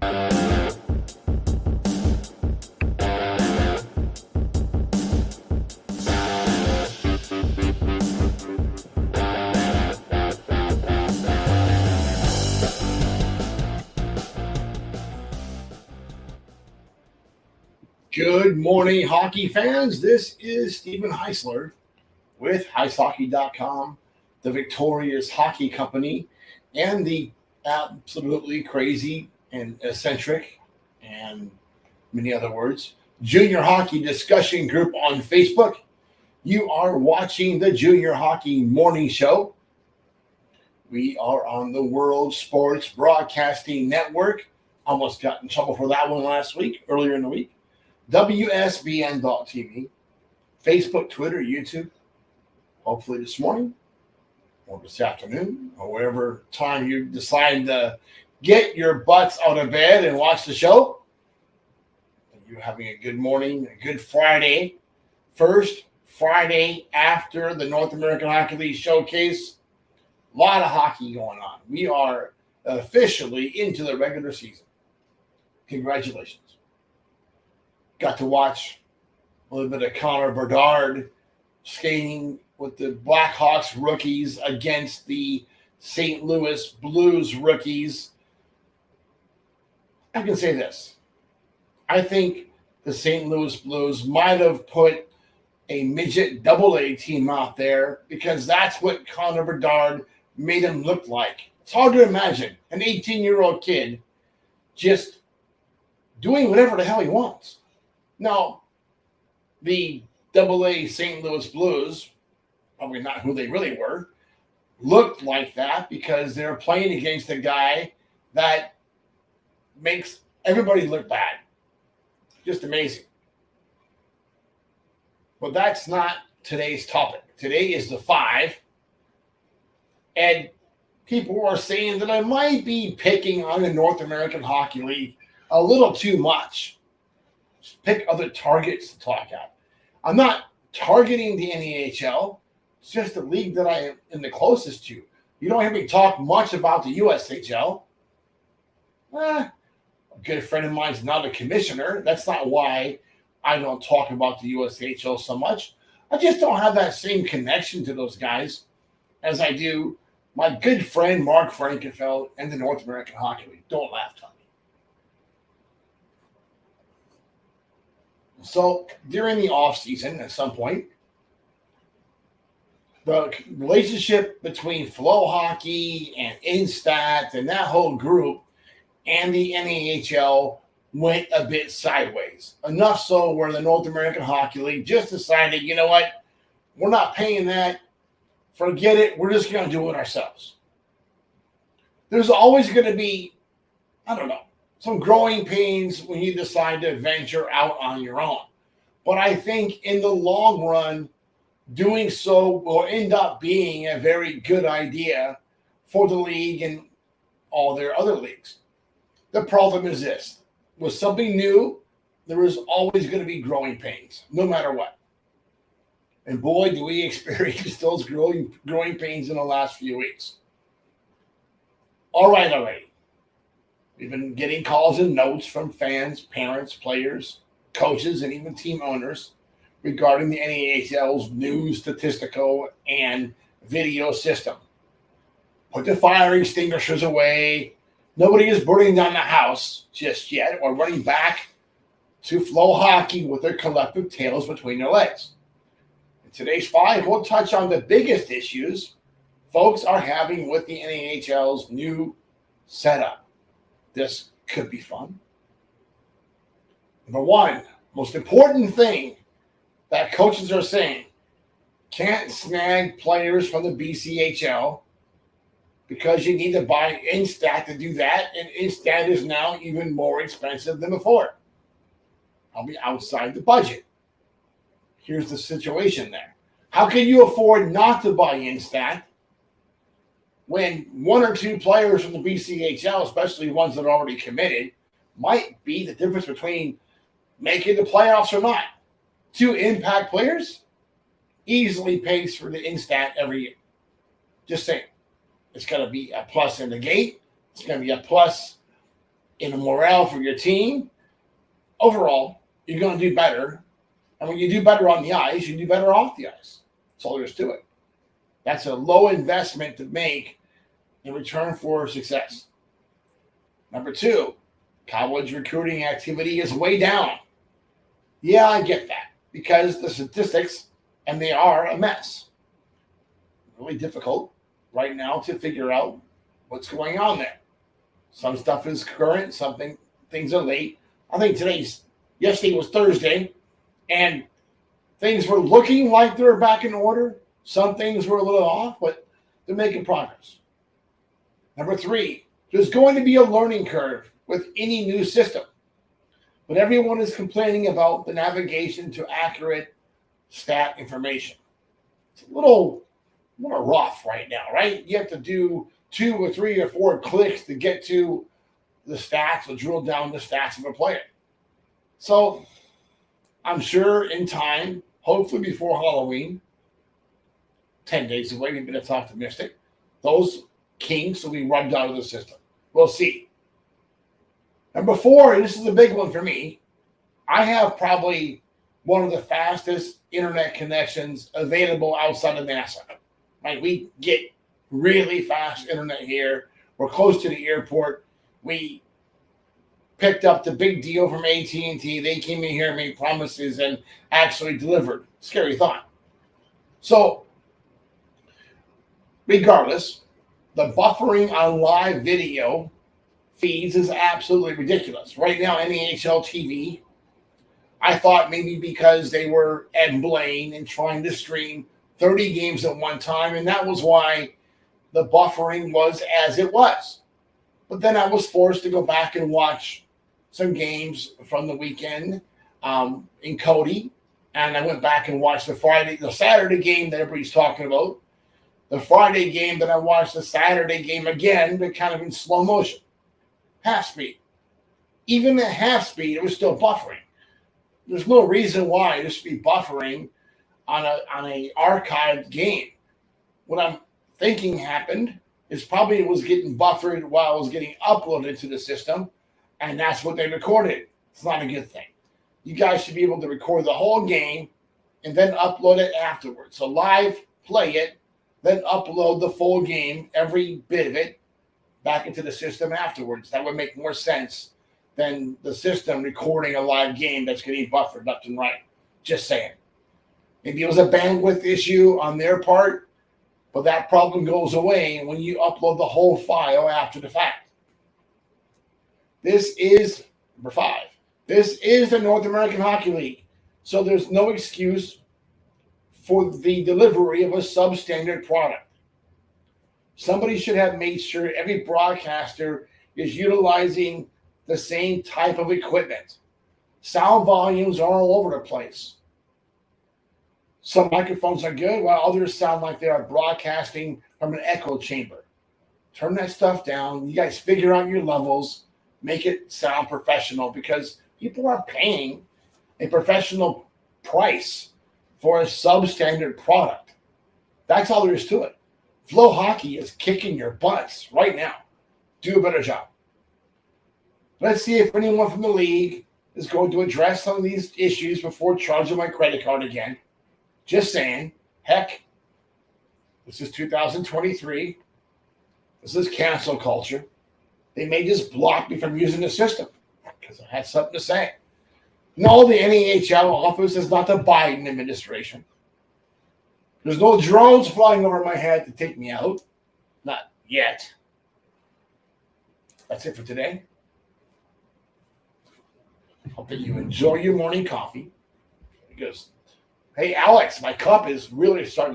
Good morning, hockey fans. This is Stephen Heisler with HeisHockey.com, the Victorious Hockey Company, and the absolutely crazy and eccentric, and many other words, Junior Hockey Discussion Group on Facebook. You are watching the Junior Hockey Morning Show. We are on the World Sports Broadcasting Network. Almost got in trouble for that one earlier in the week. WSBN.TV, Facebook, Twitter, YouTube, hopefully this morning or this afternoon or wherever time you decide to get your butts out of bed and watch the show. You're having a good morning, a good Friday. First Friday after the North American Hockey League Showcase. A lot of hockey going on. We are officially into the regular season. Congratulations. Got to watch a little bit of Connor Bedard skating with the Blackhawks rookies against the St. Louis Blues rookies. I can say this. I think the St. Louis Blues might have put a midget AA team out there because that's what Connor Bedard made him look like. It's hard to imagine an 18-year-old kid just doing whatever the hell he wants. Now, the AA St. Louis Blues, probably not who they really were, looked like that because they're playing against a guy that makes everybody look bad. Just amazing. But that's not today's topic. Today is the 5. And people are saying that I might be picking on the North American Hockey League a little too much. Pick other targets to talk at. I'm not targeting the NEHL. It's just the league that I am the closest to. You don't hear me talk much about the USHL. A good friend of mine is not a commissioner. That's not why I don't talk about the USHL so much. I just don't have that same connection to those guys as I do my good friend Mark Frankenfeld and the North American Hockey League. Don't laugh, Tommy. So during the offseason, at some point, the relationship between Flow Hockey and Instat and that whole group and the NAHL went a bit sideways. Enough so where the North American Hockey League just decided, you know what, we're not paying that. Forget it. We're just going to do it ourselves. There's always going to be, some growing pains when you decide to venture out on your own. But I think in the long run, doing so will end up being a very good idea for the league and all their other leagues. The problem is this. With something new, there is always going to be growing pains, no matter what. And boy, do we experience those growing pains in the last few weeks. All right, already. We've been getting calls and notes from fans, parents, players, coaches, and even team owners regarding the NAHL's new statistical and video system. Put the fire extinguishers away. Nobody is burning down the house just yet or running back to Flow Hockey with their collective tails between their legs. In today's 5, we'll touch on the biggest issues folks are having with the NAHL's new setup. This could be fun. Number 1, most important thing that coaches are saying, can't snag players from the BCHL because you need to buy Instat to do that, and Instat is now even more expensive than before. I'll be outside the budget. Here's the situation there. How can you afford not to buy Instat when 1 or 2 players from the BCHL, especially ones that are already committed, might be the difference between making the playoffs or not? 2 impact players easily pays for the Instat every year. Just saying. It's going to be a plus in the gate. It's going to be a plus in a morale for your team, overall, you're going to do better. And when you do better on the ice, you do better off the ice. That's all there is to it. That's a low investment to make in return for success. Number 2, college recruiting activity is way down. Yeah, I get that because the statistics, and they are a mess. Really difficult right now to figure out what's going on there. Some stuff is current, things are late. I think yesterday was Thursday, and things were looking like they were back in order. Some things were a little off, but they're making progress. Number 3, there's going to be a learning curve with any new system. But everyone is complaining about the navigation to accurate stat information. It's a little more rough right now, right? You have to do 2 or 3 or 4 clicks to get to the stats or drill down the stats of a player. So I'm sure in time, hopefully before Halloween, 10 days away, maybe that's optimistic, those kinks will be rubbed out of the system. We'll see. Number 4, and this is a big one for me, I have probably one of the fastest internet connections available outside of NASA. Right? We get really fast internet here. We're close to the airport. We picked up the big deal from AT&T. They came in here, made promises, and actually delivered. Scary thought. So, regardless, the buffering on live video feeds is absolutely ridiculous. Right now, NHL TV, I thought maybe because they were Ed Blaine and trying to stream 30 games at one time, and that was why the buffering was as it was. But then I was forced to go back and watch some games from the weekend in Cody, and I went back and watched the Saturday game that everybody's talking about, the Friday game that I watched, the Saturday game again, but kind of in slow motion. Half speed. Even at half speed, it was still buffering. There's no reason why it should be buffering on a archived game. What I'm thinking happened is probably it was getting buffered while it was getting uploaded to the system, and that's what they recorded. It's not a good thing. You guys should be able to record the whole game and then upload it afterwards. So live, play it, then upload the full game, every bit of it, back into the system afterwards. That would make more sense than the system recording a live game that's getting buffered left and right. Just saying. Maybe it was a bandwidth issue on their part, but that problem goes away when you upload the whole file after the fact. This is number 5. This is the North American Hockey League. So there's no excuse for the delivery of a substandard product. Somebody should have made sure every broadcaster is utilizing the same type of equipment. Sound volumes are all over the place. Some microphones are good, while others sound like they are broadcasting from an echo chamber. Turn that stuff down. You guys figure out your levels. Make it sound professional, because people are paying a professional price for a substandard product. That's all there is to it. Flow Hockey is kicking your butts right now. Do a better job. Let's see if anyone from the league is going to address some of these issues before charging my credit card again. Just saying. Heck, this is 2023. This is cancel culture. They may just block me from using the system because I had something to say. No, the NAHL office is not the Biden administration. There's no drones flying over my head to take me out. Not yet. That's it for today. Hope that you enjoy your morning coffee. Because, hey, Alex, my cup is really starting